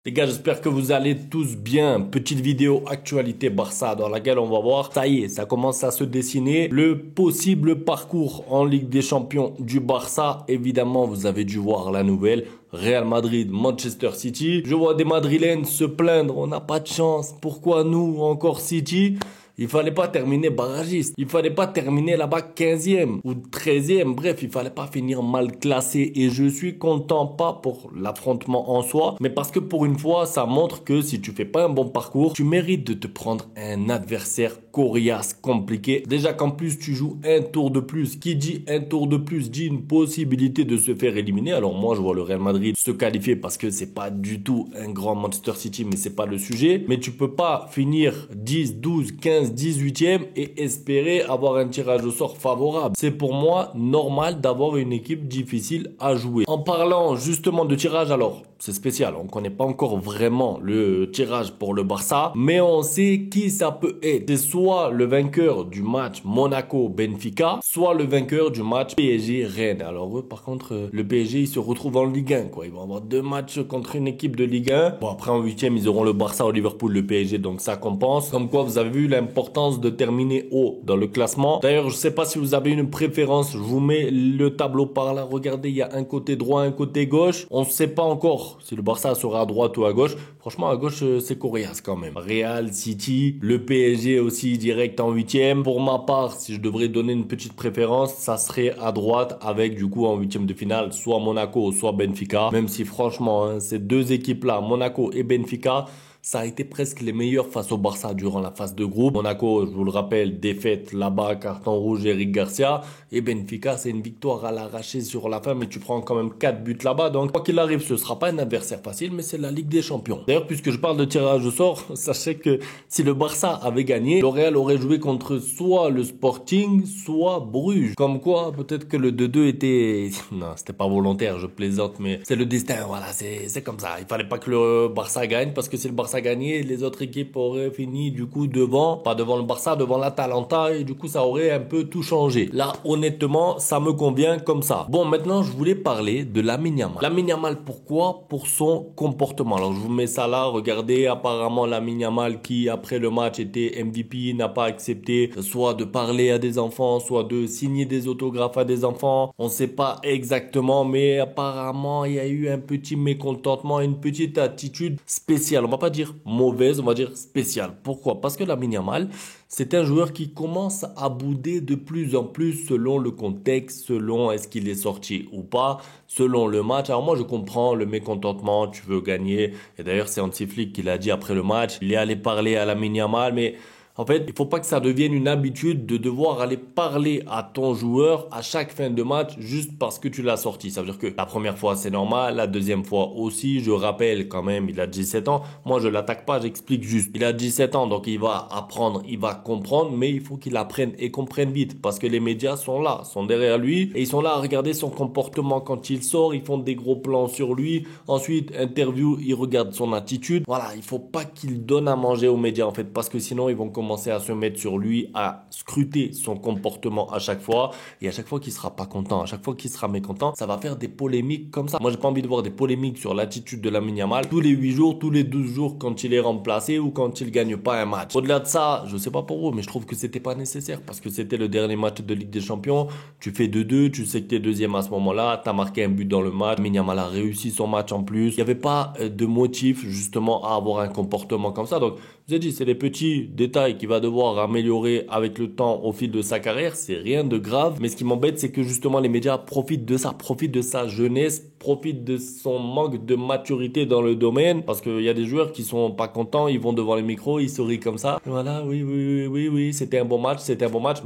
Les gars, j'espère que vous allez tous bien. Petite vidéo actualité Barça dans laquelle on va voir, ça y est, ça commence à se dessiner. Le possible parcours en Ligue des Champions du Barça. Évidemment, vous avez dû voir la nouvelle. Real Madrid, Manchester City. Je vois des Madrilènes se plaindre, on n'a pas de chance. Pourquoi nous, encore City ? Il fallait pas terminer barragiste. Il fallait pas terminer là-bas 15e ou 13e. Bref, il fallait pas finir mal classé. Et je suis content pas pour l'affrontement en soi, mais parce que pour une fois, ça montre que si tu fais pas un bon parcours, tu mérites de te prendre un adversaire coriace, compliqué. Déjà qu'en plus, tu joues un tour de plus. Qui dit un tour de plus dit une possibilité de se faire éliminer. Alors moi, je vois le Real Madrid se qualifier parce que c'est pas du tout un grand Manchester City, mais c'est pas le sujet. Mais tu peux pas finir 10, 12, 15, 18e et espérer avoir un tirage au sort favorable. C'est pour moi normal d'avoir une équipe difficile à jouer. En parlant justement de tirage, alors c'est spécial, on connaît pas encore vraiment le tirage pour le Barça, mais on sait qui ça peut être. C'est soit le vainqueur du match Monaco-Benfica, soit le vainqueur du match PSG-Rennes. Alors eux, par contre, le PSG, ils se retrouvent en Ligue 1, quoi. Ils vont avoir deux matchs contre une équipe de Ligue 1. Bon, après en 8e, ils auront le Barça au Liverpool, le PSG, donc ça compense. Comme quoi, vous avez vu l'importance de terminer haut dans le classement. D'ailleurs, je sais pas si vous avez une préférence, je vous mets le tableau par là. Regardez, il y a un côté droit, un côté gauche. On sait pas encore si le Barça sera à droite ou à gauche. Franchement, à gauche, c'est coriace quand même. Real, City, le PSG aussi direct en 8e. Pour ma part, si je devrais donner une petite préférence, ça serait à droite avec du coup en 8e de finale, soit Monaco, soit Benfica. Même si franchement, hein, ces deux équipes-là, Monaco et Benfica, ça a été presque les meilleurs face au Barça durant la phase de groupe. Monaco, je vous le rappelle, défaite là-bas, carton rouge Eric Garcia. Et Benfica, c'est une victoire à l'arraché sur la fin, mais tu prends quand même 4 buts là-bas. Donc, quoi qu'il arrive, ce sera pas un adversaire facile, mais c'est la Ligue des Champions. D'ailleurs, puisque je parle de tirage au sort, sachez que si le Barça avait gagné, le Real aurait joué contre soit le Sporting, soit Bruges. Comme quoi, peut-être que le 2-2 était... Non, c'était pas volontaire, je plaisante, mais c'est le destin, voilà, c'est comme ça. Il fallait pas que le Barça gagne, parce que si le Barça gagné, les autres équipes auraient fini du coup devant, pas devant le Barça, devant l'Atalanta, et du coup ça aurait un peu tout changé. Là, honnêtement, ça me convient comme ça. Bon, maintenant, je voulais parler de Lamine Yamal. Lamine Yamal, pourquoi? Pour son comportement. Alors, je vous mets ça là, regardez, apparemment, Lamine Yamal qui, après le match, était MVP, n'a pas accepté soit de parler à des enfants, soit de signer des autographes à des enfants. On sait pas exactement, mais apparemment, il y a eu un petit mécontentement, une petite attitude spéciale. On va pas dire mauvaise, on va dire spéciale. Pourquoi? Parce que Lamine Yamal, c'est un joueur qui commence à bouder de plus en plus selon le contexte, selon est-ce qu'il est sorti ou pas, selon le match. Alors moi, je comprends le mécontentement, tu veux gagner. Et d'ailleurs, c'est Hansi Flick qui l'a dit après le match. Il est allé parler à Lamine Yamal, mais... En fait, il faut pas que ça devienne une habitude de devoir aller parler à ton joueur à chaque fin de match juste parce que tu l'as sorti. Ça veut dire que la première fois, c'est normal. La deuxième fois aussi, je rappelle quand même, il a 17 ans. Moi, je l'attaque pas, j'explique juste. Il a 17 ans, donc il va apprendre, il va comprendre, mais il faut qu'il apprenne et comprenne vite parce que les médias sont là, sont derrière lui et ils sont là à regarder son comportement quand il sort. Ils font des gros plans sur lui. Ensuite, interview, ils regardent son attitude. Voilà, il faut pas qu'il donne à manger aux médias en fait parce que sinon, ils vont commencer à se mettre sur lui, à scruter son comportement à chaque fois. Et à chaque fois qu'il sera pas content, à chaque fois qu'il sera mécontent, ça va faire des polémiques comme ça. Moi, j'ai pas envie de voir des polémiques sur l'attitude de Lamine Yamal tous les 8 jours, tous les 12 jours quand il est remplacé ou quand il gagne pas un match. Au-delà de ça, je sais pas pour vous, mais je trouve que c'était pas nécessaire parce que c'était le dernier match de Ligue des Champions. Tu fais 2-2, tu sais que t'es deuxième à ce moment-là, t'as marqué un but dans le match. Lamine Yamal a réussi son match en plus. Il y avait pas de motif justement à avoir un comportement comme ça. Donc, je vous ai dit, c'est des petits détails qu'il va devoir améliorer avec le temps au fil de sa carrière. C'est rien de grave. Mais ce qui m'embête, c'est que justement les médias profitent de ça, profitent de sa jeunesse, profitent de son manque de maturité dans le domaine. Parce qu'il y a des joueurs qui sont pas contents, ils vont devant les micros, ils sourient comme ça. Voilà, oui, c'était un bon match,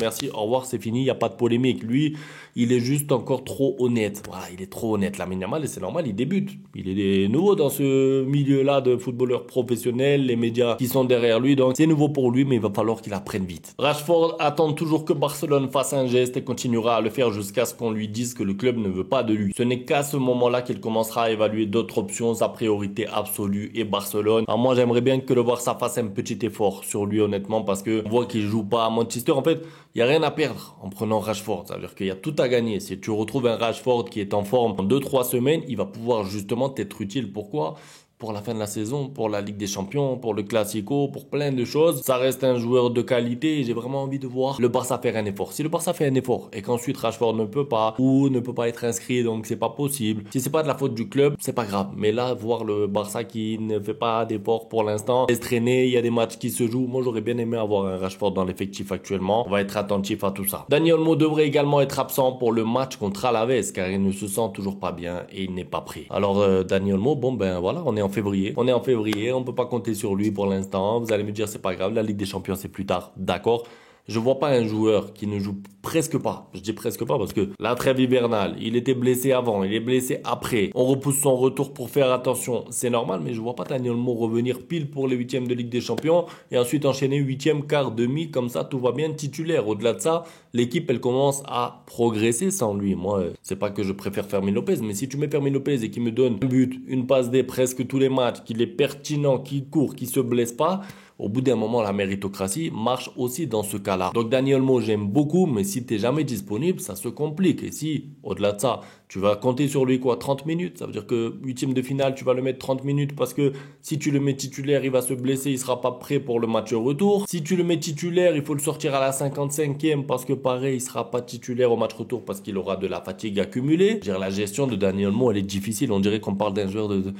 merci, au revoir, c'est fini, il n'y a pas de polémique. Lui, il est juste encore trop honnête. Voilà, il est trop honnête, Lamine Yamal, et c'est normal, il débute. Il est nouveau dans ce milieu-là de footballeur professionnel, les médias qui sont derrière lui, donc c'est nouveau pour lui, mais il va falloir qu'il apprenne vite. Rashford attend toujours que Barcelone fasse un geste et continuera à le faire jusqu'à ce qu'on lui dise que le club ne veut pas de lui. Ce n'est qu'à ce moment-là qu'il commencera à évaluer d'autres options. Sa priorité absolue est Barcelone. Alors moi, j'aimerais bien que le Barça fasse un petit effort sur lui, honnêtement, parce que on voit qu'il joue pas à Manchester. En fait, il y a rien à perdre en prenant Rashford. Ça veut dire qu'il y a tout à gagner. Si tu retrouves un Rashford qui est en forme en 2-3 semaines, il va pouvoir justement t'être utile. Pourquoi? pour la fin de la saison, pour la Ligue des Champions, pour le Classico, pour plein de choses. Ça reste un joueur de qualité et j'ai vraiment envie de voir le Barça faire un effort. Si le Barça fait un effort et qu'ensuite Rashford ne peut pas ou ne peut pas être inscrit, donc c'est pas possible. Si c'est pas de la faute du club, c'est pas grave. Mais là, voir le Barça qui ne fait pas d'effort pour l'instant, laisse traîner, il y a des matchs qui se jouent. Moi, j'aurais bien aimé avoir un Rashford dans l'effectif actuellement. On va être attentif à tout ça. Dani Olmo devrait également être absent pour le match contre Alaves car il ne se sent toujours pas bien et il n'est pas prêt. Alors Dani Olmo, bon ben voilà, on est en février, on peut pas compter sur lui pour l'instant. Vous allez me dire c'est pas grave, la Ligue des Champions c'est plus tard, d'accord. Je vois pas un joueur qui ne joue presque pas. Je dis presque pas parce que la trêve hivernale, il était blessé avant, il est blessé après. On repousse son retour pour faire attention, c'est normal, mais je vois pas Dani Olmo revenir pile pour les huitièmes de Ligue des Champions et ensuite enchaîner huitième, quart, demi, comme ça tout va bien, titulaire. Au-delà de ça, l'équipe elle commence à progresser sans lui. Moi, c'est pas que je préfère Fermin Lopez, mais si tu mets Fermin Lopez et qu'il me donne un but, une passe D presque tous les matchs, qu'il est pertinent, qu'il court, qu'il se blesse pas, au bout d'un moment, la méritocratie marche aussi dans ce cas-là. Donc Dani Olmo, j'aime beaucoup, mais si tu n'es jamais disponible, ça se complique. Et si, au-delà de ça, tu vas compter sur lui 30 minutes, ça veut dire que huitième de finale, tu vas le mettre 30 minutes parce que si tu le mets titulaire, il va se blesser, il sera pas prêt pour le match retour. Si tu le mets titulaire, il faut le sortir à la 55e parce que pareil, il sera pas titulaire au match retour parce qu'il aura de la fatigue accumulée. Je veux dire, la gestion de Dani Olmo, elle est difficile. On dirait qu'on parle d'un joueur de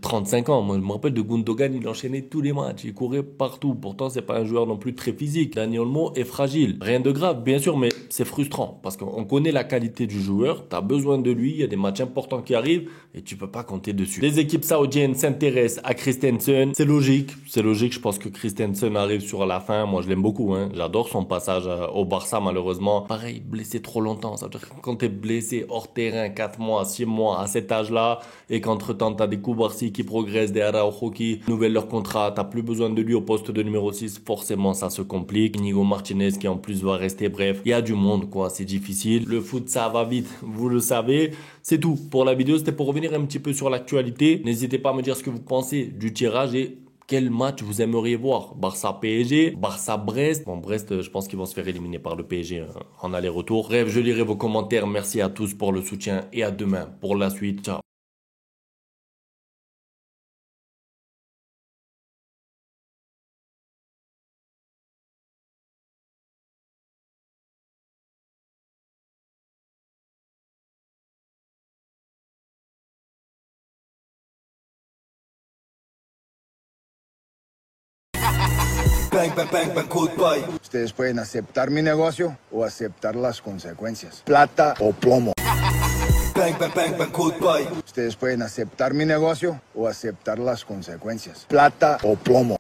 35 ans. Moi, je me rappelle de Gundogan, il enchaînait tous les matchs, il courait partout. Pourtant, c'est pas un joueur non plus très physique. Dani Olmo est fragile. Rien de grave, bien sûr, mais c'est frustrant parce qu'on connaît la qualité du joueur. Tu as besoin de lui. Il y a des matchs importants qui arrivent et tu peux pas compter dessus. Les équipes saoudiennes s'intéressent à Christensen. C'est logique. C'est logique. Je pense que Christensen arrive sur la fin. Moi, je l'aime beaucoup, hein. J'adore son passage au Barça, malheureusement. Pareil, blessé trop longtemps. Ça veut dire que quand t'es blessé hors terrain 4 mois, 6 mois à cet âge-là et qu'entre-temps, t'as des coups qui progressent, des Araujo qui nouvellent leur contrat, t'as plus besoin de lui au poste de numéro 6, forcément ça se complique. Inigo Martinez qui en plus va rester, bref, il y a du monde quoi, c'est difficile. Le foot ça va vite, vous le savez. C'est tout pour la vidéo, c'était pour revenir un petit peu sur l'actualité. N'hésitez pas à me dire ce que vous pensez du tirage et quel match vous aimeriez voir. Barça-PSG, Barça-Brest. Bon, Brest, je pense qu'ils vont se faire éliminer par le PSG en aller-retour. Bref, je lirai vos commentaires. Merci à tous pour le soutien et à demain pour la suite. Ciao. Bang, bang, bang, bang, goodbye. Ustedes pueden aceptar mi negocio o aceptar las consecuencias. Plata o plomo. Bang, bang, bang, bang, goodbye. Ustedes pueden aceptar mi negocio o aceptar las consecuencias. Plata o plomo.